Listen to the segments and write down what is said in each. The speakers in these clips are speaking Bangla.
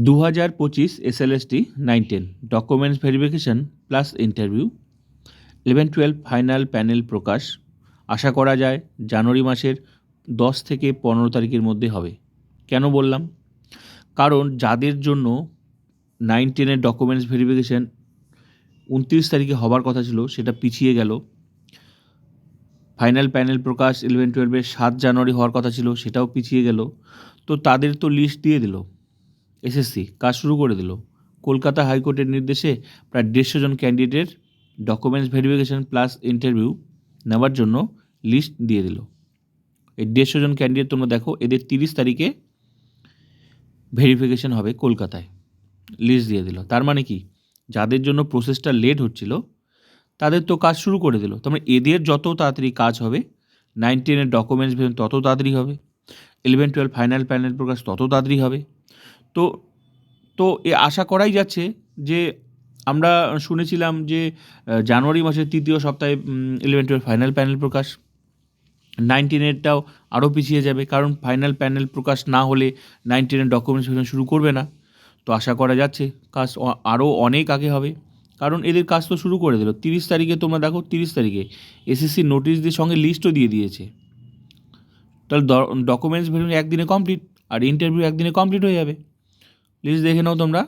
2025 SLST 9-10 documents verification plus interview 11-12 final panel প্রকাশ আশা করা যায় জানুয়ারি মাসের 10 থেকে 15 তারিখের মধ্যে হবে। কেন বললাম? কারণ যাদের জন্য 9-10-এর ডকুমেন্টস ভেরিফিকেশন 29 তারিখে হবার কথা ছিল সেটা পিছিয়ে গেল। ফাইনাল প্যানেল প্রকাশ 11-12-এর 7 জানুয়ারি হওয়ার কথা ছিল সেটাও পিছিয়ে গেল। তো তাদের তো লিস্ট দিয়ে দিল, এসএসসি কাজ শুরু করে দিল। কলকাতা হাইকোর্টের নির্দেশে প্রায় 150 জন ক্যান্ডিডেটের ডকুমেন্টস ভেরিফিকেশন প্লাস ইন্টারভিউ নেওয়ার জন্য লিস্ট দিয়ে দিল। এই 150 জন ক্যান্ডিডেট তোমরা দেখো, এদের 30 তারিখে ভেরিফিকেশন হবে কলকাতায়, লিস্ট দিয়ে দিল। তার মানে কি, যাদের জন্য প্রসেসটা লেট হচ্ছিল তাদের তো কাজ শুরু করে দিল। তার মানে এদের যত তাড়াতাড়ি কাজ হবে, 9-10-এর ডকুমেন্টস ভেরিফিকেশন তত তাড়াতাড়ি হবে, 11-12 ফাইনাল প্যানেল প্রকাশ তত তাড়াতাড়ি হবে। তো তো এ আশা করাই যাচ্ছে যে আমরা শুনেছিলাম যে জানুয়ারি মাসের তৃতীয় সপ্তাহে 11-12 ফাইনাল প্যানেল প্রকাশ, 9-10-এরটাও আরও পিছিয়ে যাবে, কারণ ফাইনাল প্যানেল প্রকাশ না হলে 9-10-এর ডকুমেন্টস ভেরিফিকেশন শুরু করবে না। তো আশা করা যাচ্ছে কাজ আরও অনেক আগে হবে, কারণ এদের কাজ তো শুরু করে দিল। 30 তারিখে তোমরা দেখো, 30 তারিখে এসএসসি নোটিশ দিয়ে সঙ্গে লিস্টও দিয়ে দিয়েছে। তাহলে ডকুমেন্টস ভেরিফিকেশন একদিনে কমপ্লিট, আর ইন্টারভিউ একদিনে কমপ্লিট হয়ে যাবে। লিস্ট দেখে নাও তোমরা,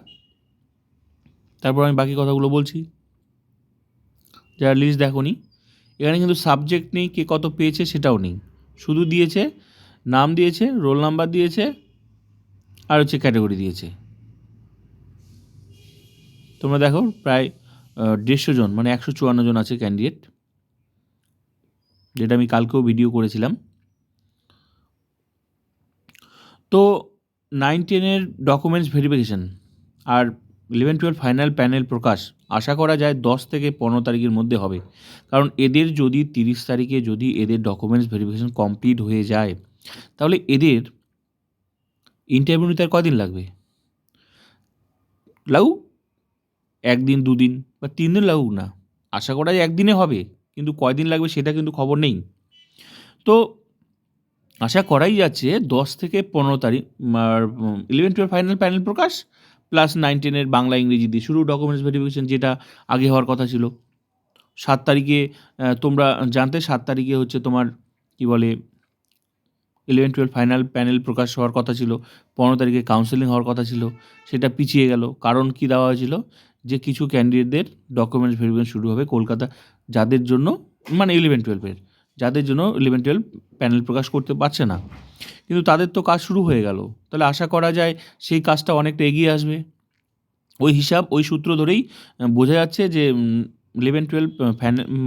তারপর আমি বাকি কথাগুলো বলছি। যারা লিস্ট দেখোনি, এখানে কিন্তু সাবজেক্ট নেই, কে কত পেয়েছে সেটাও নেই, শুধু দিয়েছে নাম, দিয়েছে রোল নাম্বার, দিয়েছে আর হচ্ছে ক্যাটাগরি দিয়েছে। তোমরা দেখো প্রায় 150 জন, মানে 154 জন আছে ক্যান্ডিডেট, যেটা আমি কালকেও ভিডিও করেছিলাম। তো 9-10-এর ডকুমেন্টস ভেরিফিকেশান আর 11-12 ফাইনাল প্যানেল প্রকাশ আশা করা যায় 10 থেকে 15 তারিখের মধ্যে হবে। কারণ এদের যদি 30 তারিখে যদি এদের ডকুমেন্টস ভেরিফিকেশান কমপ্লিট হয়ে যায়, তাহলে এদের ইন্টারভিউ নিতে আর কদিন লাগবে? লাগুক 1 দিন, 2 দিন বা 3 দিন লাগুক না, আশা করা যায় একদিনে হবে, কিন্তু কয়দিন লাগবে সেটা কিন্তু খবর নেই। তো আশা করাই যাচ্ছে 10 থেকে 15 তারিখ, আর 11-12 ফাইনাল প্যানেল প্রকাশ প্লাস 9-10-এর বাংলা ইংরেজি দিয়ে শুরু ডকুমেন্টস ভেরিফিকেশান, যেটা আগে হওয়ার কথা ছিল। 7 তারিখে তোমরা জানতে, 7 তারিখে হচ্ছে তোমার কি বলে 11-12 ফাইনাল প্যানেল প্রকাশ হওয়ার কথা ছিল, 15 তারিখে কাউন্সেলিং হওয়ার কথা ছিল, সেটা পিছিয়ে গেল। কারণ কি দেওয়া হয়েছিল, যে কিছু ক্যান্ডিডেটদের ডকুমেন্টস ভেরিফিকেশান শুরু হবে কলকাতা, যাদের জন্য মানে 11-12-এর, যাদের জন্য 11-12 প্যানেল প্রকাশ করতে পারছে না, কিন্তু তাদের তো কাজ শুরু হয়ে গেল। তাহলে আশা করা যায় সেই কাজটা অনেকটা এগিয়ে আসবে। ওই হিসাব, ওই সূত্র ধরেই বোঝা যাচ্ছে যে 11-12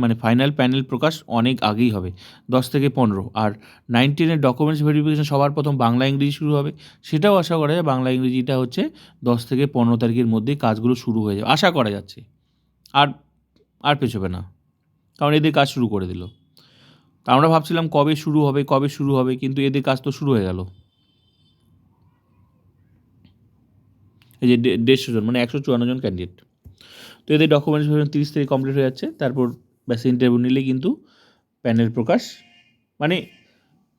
মানে ফাইনাল প্যানেল প্রকাশ অনেক আগেই হবে, 10 থেকে 15। আর 9-10-এর ডকুমেন্টস ভেরিফিকেশান সবার প্রথম বাংলা ইংরেজি শুরু হবে, সেটাও আশা করা যায় বাংলা ইংরেজিটা হচ্ছে 10 থেকে 15 তারিখের মধ্যেই কাজগুলো শুরু হয়ে যাবে, আশা করা যাচ্ছে। আর আর পেছোবে না, কারণ এদের কাজ শুরু করে দিল। তা আমরা ভাবছিলাম কবে শুরু হবে, কবে শুরু হবে, কিন্তু এদের কাজ তো শুরু হয়ে গেল। এই যে 150 জন, মানে 154 জন ক্যান্ডিডেট। তো এদের ডকুমেন্টস 30 তারিখ কমপ্লিট হয়ে যাচ্ছে, তারপর ব্যাস ইন্টারভিউ নিলে কিন্তু প্যানেল প্রকাশ, মানে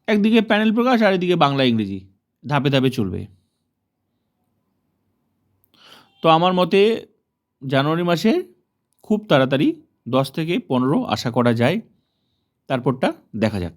একদিকে প্যানেল প্রকাশ আর এদিকে বাংলা ইংরেজি ধাপে ধাপে চলবে। তো আমার মতে জানুয়ারি মাসে খুব তাড়াতাড়ি 10 থেকে 15 আশা করা যায়, তারপরটা দেখা যাক।